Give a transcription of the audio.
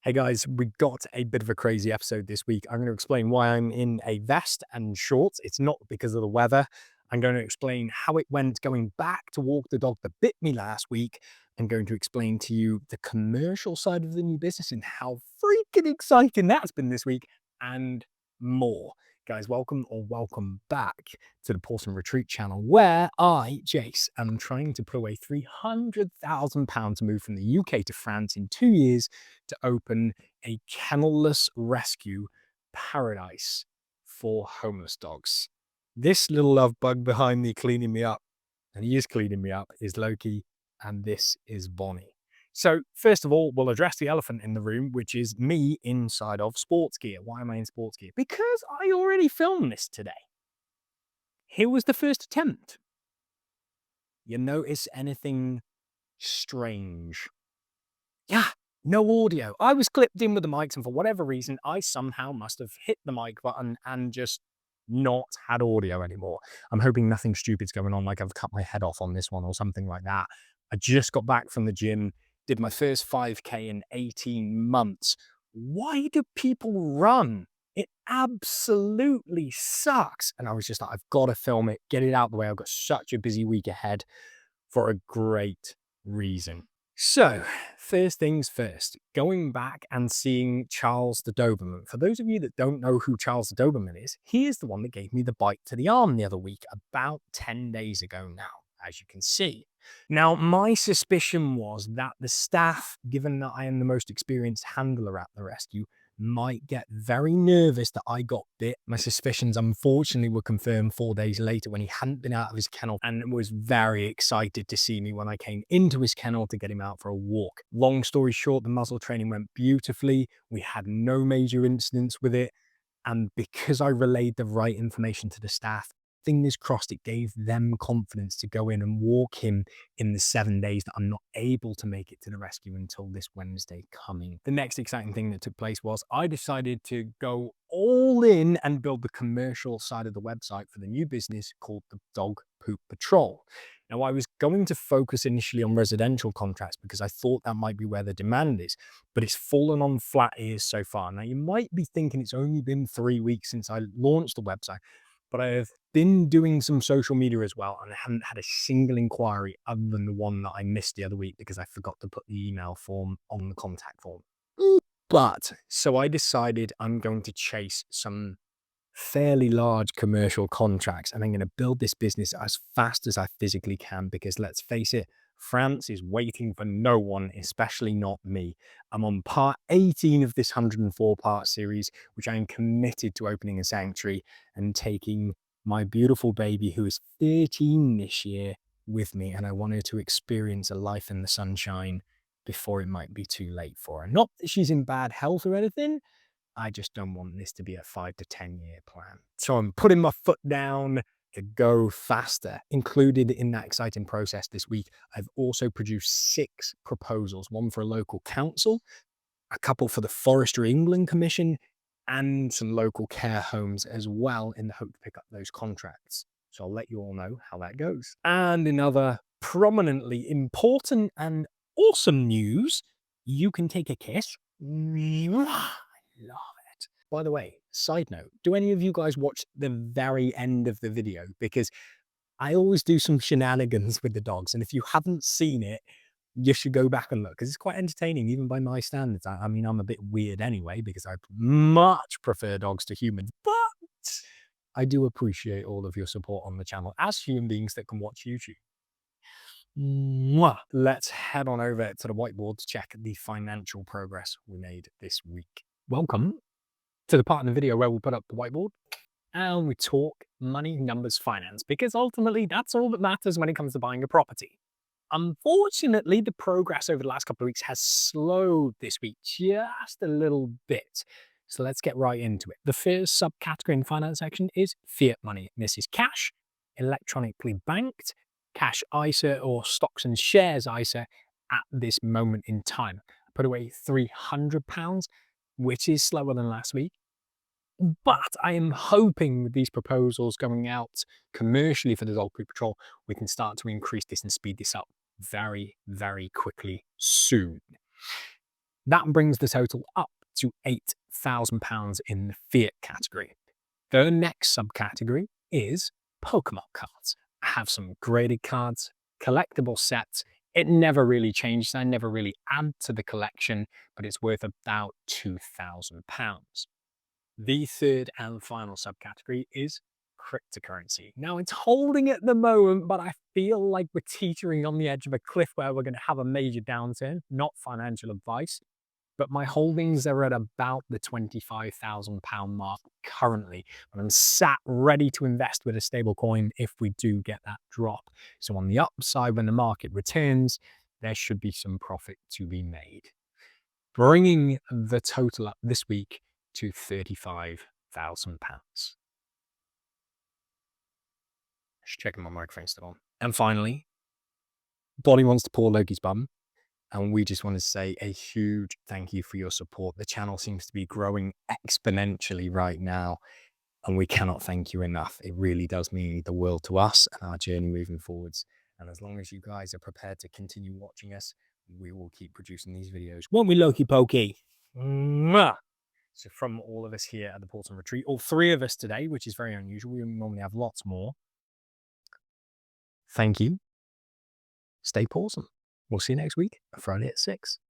Hey guys, we got a bit of a crazy episode this week. I'm going to explain why I'm in a vest and shorts. It's not because of the weather. I'm going to explain how it went going back to walk the dog that bit me last week. I'm going to explain to you the commercial side of the new business and how freaking exciting that's been this week and more. Guys, welcome back to the Pause and Retreat channel where I, Jace, am trying to put away £300,000 to move from the UK to France in 2 years to open a kennelless rescue paradise for homeless dogs. This little love bug behind me cleaning me up, and he is cleaning me up, is Loki, and this is Bonnie. So, first of all, we'll address the elephant in the room, which is me inside of sports gear. Why am I in sports gear? Because I already filmed this today. Here was the first attempt. You notice anything strange? Yeah, no audio. I was clipped in with the mics, and for whatever reason, I somehow must have hit the mic button and just not had audio anymore. I'm hoping nothing stupid's going on, like I've cut my head off on this one or something like that. I just got back from the gym, did my first 5K in 18 months. Why do people run? It absolutely sucks. And I was just like, I've got to film it, get it out the way. I've got such a busy week ahead for a great reason. So, first things first, going back and seeing Charles the Doberman. For those of you that don't know who Charles the Doberman is, he is the one that gave me the bite to the arm the other week, about 10 days ago now, as you can see. Now, my suspicion was that the staff, given that I am the most experienced handler at the rescue, might get very nervous that I got bit. My suspicions, unfortunately, were confirmed 4 days later when he hadn't been out of his kennel and was very excited to see me when I came into his kennel to get him out for a walk. Long story short, the muzzle training went beautifully. We had no major incidents with it. And because I relayed the right information to the staff, fingers crossed, it gave them confidence to go in and walk him in the 7 days that I'm not able to make it to the rescue until this Wednesday coming. The next exciting thing that took place was I decided to go all in and build the commercial side of the website for the new business called the Dog Poop Patrol. Now, I was going to focus initially on residential contracts because I thought that might be where the demand is, but it's fallen on flat ears so far. Now, you might be thinking it's only been 3 weeks since I launched the website, but I have been doing some social media as well, and I haven't had a single inquiry other than the one that I missed the other week because I forgot to put the email form on the contact form. But so I decided I'm going to chase some fairly large commercial contracts, and I'm going to build this business as fast as I physically can because let's face it, France is waiting for no one, especially not me. I'm on part 18 of this 104-part series, which I am committed to opening a sanctuary and taking my beautiful baby, who is 13 this year, with me. And I wanted to experience a life in the sunshine before it might be too late for her. Not that she's in bad health or anything, I just don't want this to be a 5 to 10-year plan. So I'm putting my foot down to go faster. Included in that exciting process this week, I've also produced 6 proposals, one for a local council, a couple for the Forestry England Commission, and some local care homes as well, in the hope to pick up those contracts. So I'll let you all know how that goes. And in other prominently important and awesome news, you can take a kiss. Love it. By the way, side note, do any of you guys watch the very end of the video? Because I always do some shenanigans with the dogs, and if you haven't seen it, you should go back and look because it's quite entertaining, even by my standards. I mean, I'm a bit weird anyway because I much prefer dogs to humans, but I do appreciate all of your support on the channel as human beings that can watch YouTube. Mwah. Let's head on over to the whiteboard to check the financial progress we made this week. Welcome to the part in the video where we put up the whiteboard and we talk money, numbers, finance, because ultimately that's all that matters when it comes to buying a property. Unfortunately, the progress over the last couple of weeks has slowed this week just a little bit. So let's get right into it. The first subcategory in the finance section is fiat money. This is cash, electronically banked, cash ISA or stocks and shares ISA at this moment in time. I put away £300, which is slower than last week. But I am hoping with these proposals going out commercially for the Dog Poop Patrol, we can start to increase this and speed this up very, very quickly soon. That brings the total up to £8,000 in the fiat category. The next subcategory is Pokemon cards. I have some graded cards, collectible sets. It never really changed. I never really add to the collection, but it's worth about £2,000. The third and final subcategory is cryptocurrency. Now it's holding at the moment, but I feel like we're teetering on the edge of a cliff where we're going to have a major downturn, not financial advice. But my holdings are at about the £25,000 mark currently. And I'm sat ready to invest with a stable coin if we do get that drop. So on the upside, when the market returns, there should be some profit to be made. Bringing the total up this week to £35,000. Just checking my microphone's still on. And finally, Bonnie wants to paw Loki's bum. And we just want to say a huge thank you for your support. The channel seems to be growing exponentially right now, and we cannot thank you enough. It really does mean the world to us and our journey moving forwards. And as long as you guys are prepared to continue watching us, we will keep producing these videos. Won't we, Loki Pokey? Mwah! So from all of us here at the Porton Retreat, all three of us today, which is very unusual. We normally have lots more. Thank you. Stay Porton. We'll see you next week, Friday at 6.